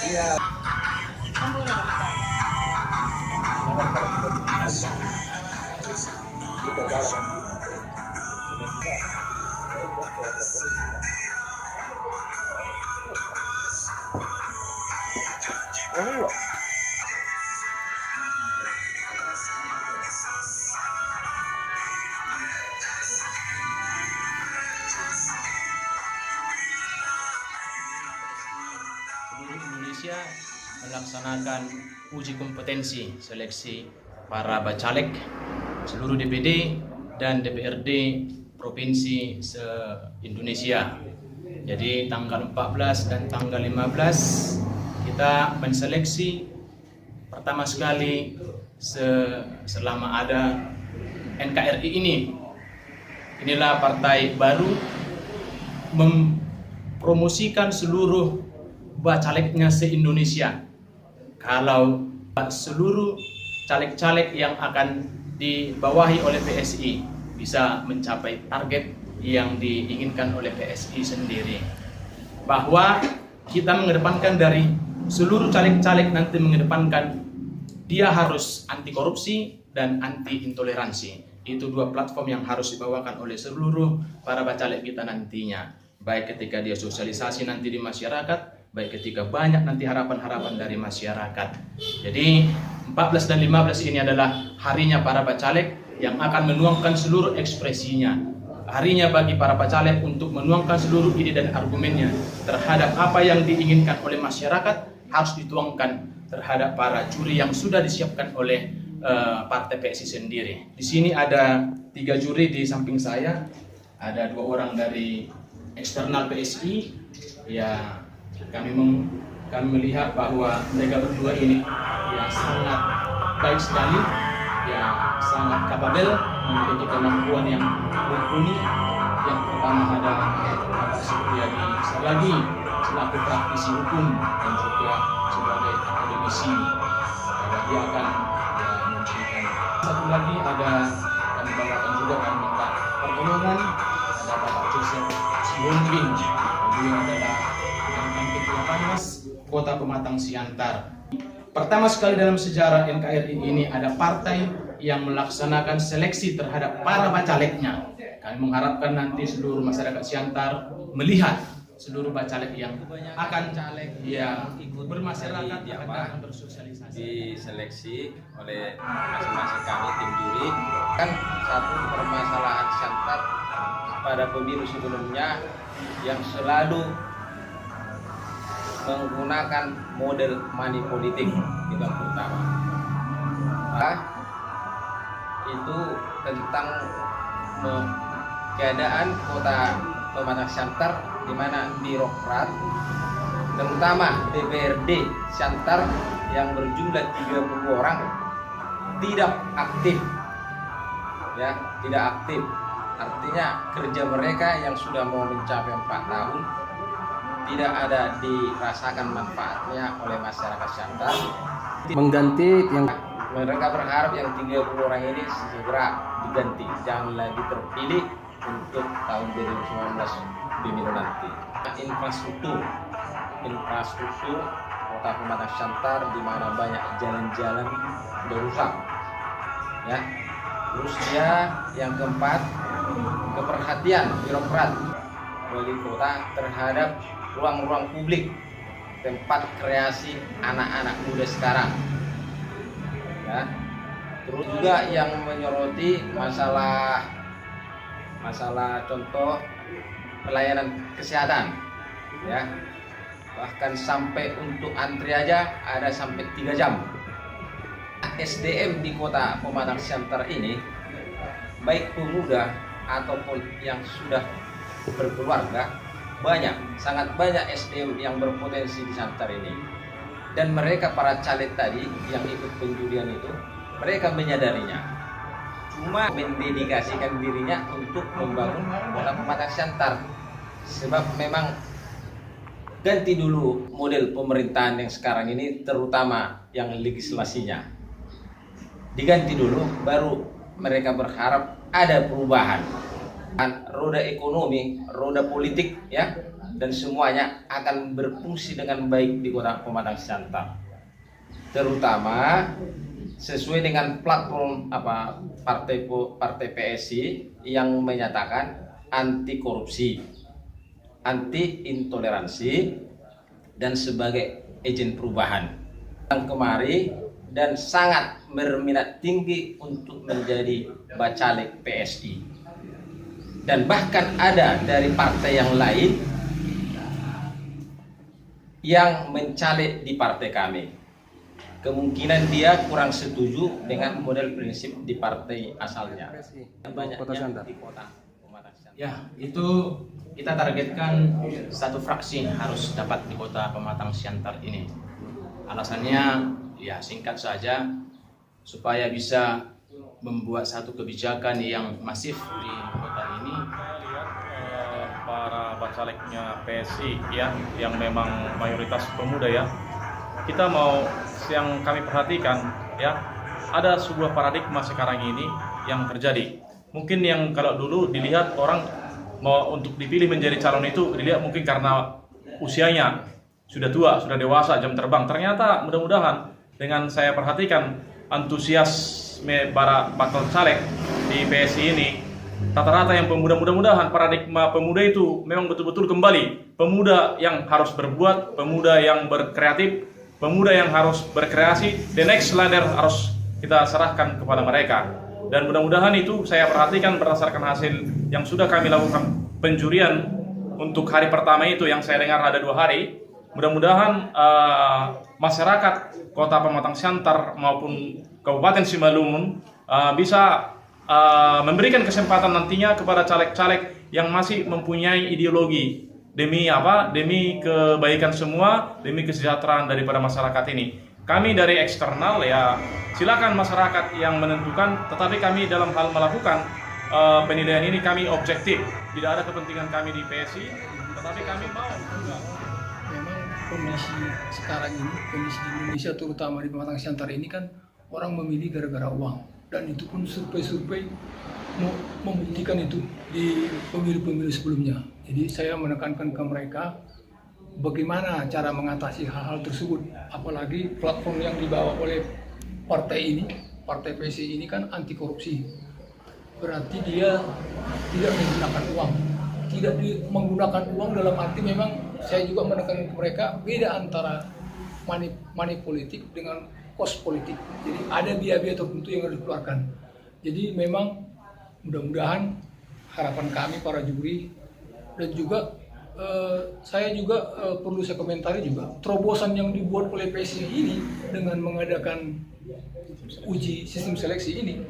Iya. Seluruh Indonesia melaksanakan uji kompetensi seleksi para bacalek seluruh DPD dan DPRD provinsi se-Indonesia. Jadi tanggal 14 dan tanggal 15 kita menseleksi pertama sekali selama ada NKRI ini. Inilah partai baru mempromosikan seluruh bacaleknya se-Indonesia. Kalau seluruh caleg-caleg yang akan dibawahi oleh PSI bisa mencapai target yang diinginkan oleh PSI sendiri, bahwa kita mengedepankan dari seluruh caleg-caleg nanti mengedepankan dia harus anti korupsi dan anti intoleransi. Itu dua platform yang harus dibawakan oleh seluruh para bacalek kita nantinya, baik ketika dia sosialisasi nanti di masyarakat, baik ketika banyak nanti harapan-harapan dari masyarakat. Jadi 14 dan 15 ini adalah harinya para bacalek yang akan menuangkan seluruh ekspresinya. Harinya bagi para bacalek untuk menuangkan seluruh ide dan argumennya terhadap apa yang diinginkan oleh masyarakat harus dituangkan terhadap para juri yang sudah disiapkan oleh partai PSI sendiri. Di sini ada 3 juri di samping saya, ada 2 orang dari eksternal PSI. Ya, kami melihat bahwa mereka berdua ini ya sangat baik sekali, ya sangat kapabel, memiliki kemampuan yang mumpuni. Yang pertama ada Bapak Supriyadi Saragi selaku praktisi hukum dan juga sebagai akademisi. Dia akan memberikan. Satu lagi ada kami bawakan juga kami minta pertolongan, ada Bapak Joseph Sihombing. Beliau adalah Ketua Panwas Kota Pematang Siantar. Pertama sekali dalam sejarah NKRI ini ada partai yang melaksanakan seleksi terhadap para bacaleknya. Kami mengharapkan nanti seluruh masyarakat Siantar melihat seluruh bacalek yang akan yang ikut bermasyarakat akan bersosialisasi, diseleksi oleh masing-masing kami tim juri. Kan satu permasalahan Siantar pada pemilu sebelumnya yang selalu menggunakan model money politik itu yang pertama. Itu tentang keadaan kota Pematang Siantar di mana birokrat terutama DPRD Siantar yang berjumlah 30 orang tidak aktif, ya tidak aktif. Artinya kerja mereka yang sudah mau mencapai 4 tahun tidak ada dirasakan manfaatnya oleh masyarakat Siantar. Mengganti yang Mereka berharap yang 30 orang ini segera diganti, jangan lagi terpilih untuk tahun 2019 pemilu nanti. Infrastruktur Kota Pematang Siantar di mana banyak jalan-jalan rusak, ya. Terus dia yang keempat, keperhatian birokrat bagi kota terhadap ruang-ruang publik, tempat kreasi anak-anak muda sekarang, ya. Terus juga yang menyoroti masalah contoh pelayanan kesehatan, ya, bahkan sampai untuk antri aja ada sampai 3 jam. SDM di Kota Pematang Siantar ini baik pemuda ataupun yang sudah berkeluarga sangat banyak SDM yang berpotensi di Siantar ini. Dan mereka para caleg tadi yang ikut penjurian itu, mereka menyadarinya, cuma mendedikasikan dirinya untuk membangun Kota Pematang Siantar. Sebab memang ganti dulu model pemerintahan yang sekarang ini, terutama yang legislasinya. Diganti dulu, baru mereka berharap ada perubahan. Roda ekonomi, roda politik ya, dan semuanya akan berfungsi dengan baik di Kota Pematang Siantar. Terutama sesuai dengan platform partai PSI yang menyatakan anti korupsi, anti intoleransi, dan sebagai agen perubahan yang kemari dan sangat berminat tinggi untuk menjadi bacaleg PSI. Dan bahkan ada dari partai yang lain yang mencaleg di partai kami. Kemungkinan dia kurang setuju dengan model prinsip di partai asalnya. Banyaknya di Kota Pematang Siantar. Ya, itu kita targetkan satu fraksi harus dapat di Kota Pematang Siantar ini. Alasannya ya singkat saja, supaya bisa membuat satu kebijakan yang masif di kota ini. Lihat para bacalegnya PSI ya, yang memang mayoritas pemuda ya. Kita mau, yang kami perhatikan ya, ada sebuah paradigma sekarang ini yang terjadi. Mungkin yang kalau dulu dilihat orang mau untuk dipilih menjadi calon itu dilihat mungkin karena usianya sudah tua, sudah dewasa, jam terbang. Ternyata mudah-mudahan dengan saya perhatikan antusiasme para bakal caleg di PSI ini, rata-rata yang pemuda, mudah-mudahan paradigma pemuda itu memang betul-betul kembali. Pemuda yang harus berbuat, pemuda yang berkreatif, pemuda yang harus berkreasi. The next ladder harus kita serahkan kepada mereka. Dan mudah-mudahan itu saya perhatikan berdasarkan hasil yang sudah kami lakukan penjurian untuk hari pertama itu, yang saya dengar ada 2 hari. Mudah-mudahan masyarakat Kota Pematang Siantar maupun Kabupaten Simalungun bisa memberikan kesempatan nantinya kepada caleg-caleg yang masih mempunyai ideologi demi apa? Demi kebaikan semua, demi kesejahteraan daripada masyarakat ini. Kami dari eksternal ya, silakan masyarakat yang menentukan, tetapi kami dalam hal melakukan penilaian ini kami objektif. Tidak ada kepentingan kami di PSI, tetapi kami mau juga. Memang kondisi sekarang ini, kondisi di Indonesia terutama di Pematang Siantar ini kan orang memilih gara-gara uang, dan itu pun survei-survei membuktikan itu di pemilu-pemilu sebelumnya. Jadi saya menekankan ke mereka bagaimana cara mengatasi hal-hal tersebut, apalagi platform yang dibawa oleh partai ini, partai PSI ini kan anti korupsi. Berarti dia tidak menggunakan uang, menggunakan uang dalam arti memang saya juga menekankan ke mereka beda antara money politik dengan cost politik. Jadi ada biaya-biaya tertentu yang harus dikeluarkan. Jadi memang mudah-mudahan harapan kami para juri, dan juga saya juga perlu saya komentari juga terobosan yang dibuat oleh PSI ini dengan mengadakan uji sistem seleksi ini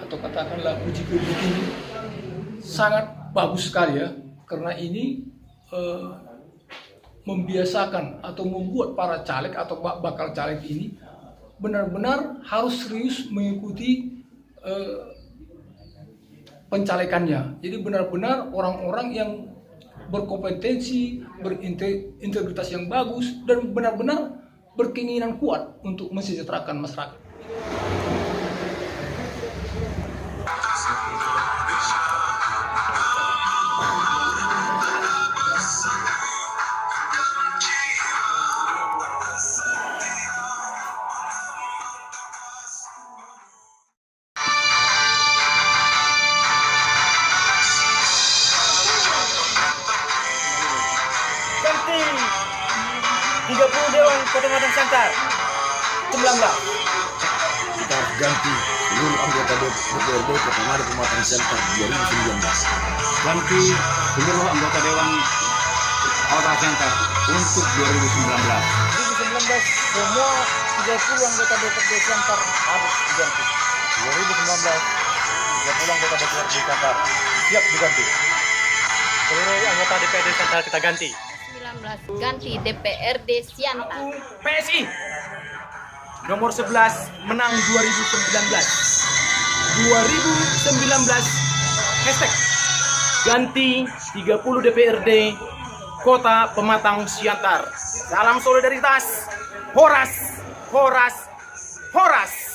atau katakanlah uji publik ini sangat bagus sekali ya, karena ini membiasakan atau membuat para caleg atau bakal caleg ini benar-benar harus serius mengikuti pencalekannya. Jadi benar-benar orang-orang yang berkompetensi, berintegritas yang bagus, dan benar-benar berkeinginan kuat untuk mensejahterakan masyarakat. Ganti 30 Dewan Kota Pematang Siantar 19. Kita harus ganti seluruh anggota DPRD Kota Pematang Siantar 2019. Ganti seluruh anggota Dewan Kota Siantar untuk 2019. 2019 semua 30 anggota DPRD Siantar harus diganti. 2019 30 anggota DPRD Siantar siap diganti. Seluruh anggota DPRD Siantar kita ganti. 19 ganti DPRD Siantar. PSI nomor 11 menang 2019. Hashtag ganti 30 DPRD Kota Pematang Siantar. Salam solidaritas. Horas, horas, horas.